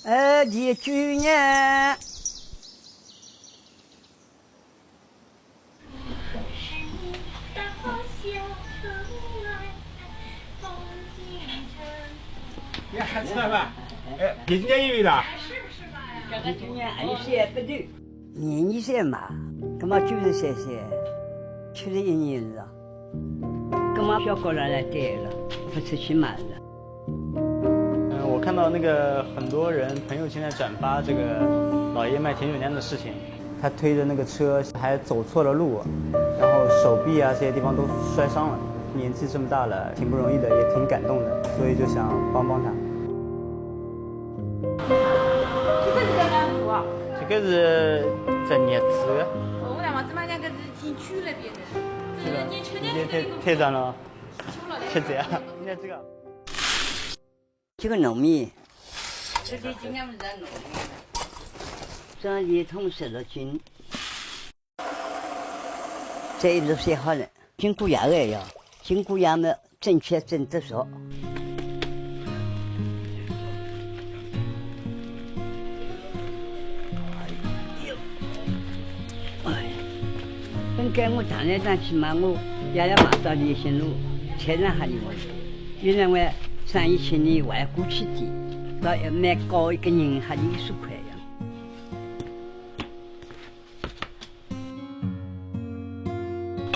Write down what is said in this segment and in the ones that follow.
29年。你还吃了吧？几几年一位的？今年20不对，年纪些嘛，干嘛93岁，71年了，干嘛小高了来带了，不出去买了。我看到那个很多人朋友圈在转发这个老爷卖甜酒酿的事情，他推着那个车还走错了路，然后手臂啊这些地方都摔伤了。年纪这么大了，挺不容易的，也挺感动的，所以就想帮帮他。这个是这日子的。我俩嘛，这嘛两个是进区那边的，这是你去年太赞了，是这样。你看这个。这个糯米，这里今年不是糯米，这里通湿了菌，这一路写好了，经过牙的呀，经过牙嘛，正确正得少。本该我打来打去嘛，我爷爷买到立新路，菜场还有我，原来我生意去年还过去点，到要卖高一个人还20块呀。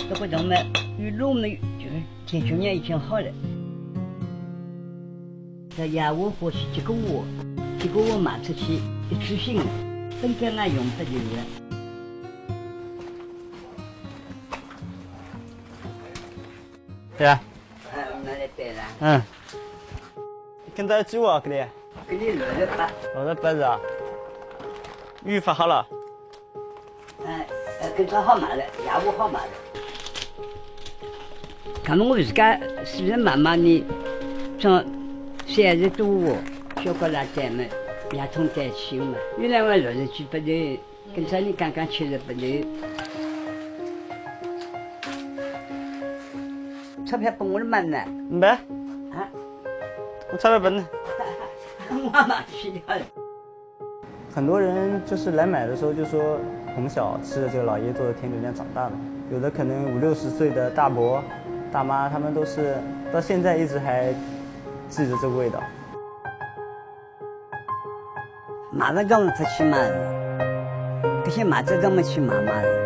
这个东嘛，与路嘛就是前9年已经好了。这鸭窝过去几个窝卖出去一次性的，本该俺用不着的。对啊。拿来带了。嗯。跟着几窝给你？给你68是啊。鱼发好了。跟着好买了，鸭窝好买了。他们我自家是慢慢的从30多窝，小高拉带嘛，牙痛带去嘛。原来我60几不头，跟着你刚刚70不头。钞票帮我买呢？没。啊？我钞票不呢。我买去了。很多人就是来买的时候就说，从小吃着这个老爷做的甜酒酿长大的，有的可能50、60岁的大伯、大妈，他们都是到现在一直还记着这个味道。买了咱们不去买了，这些买这咱们去买了。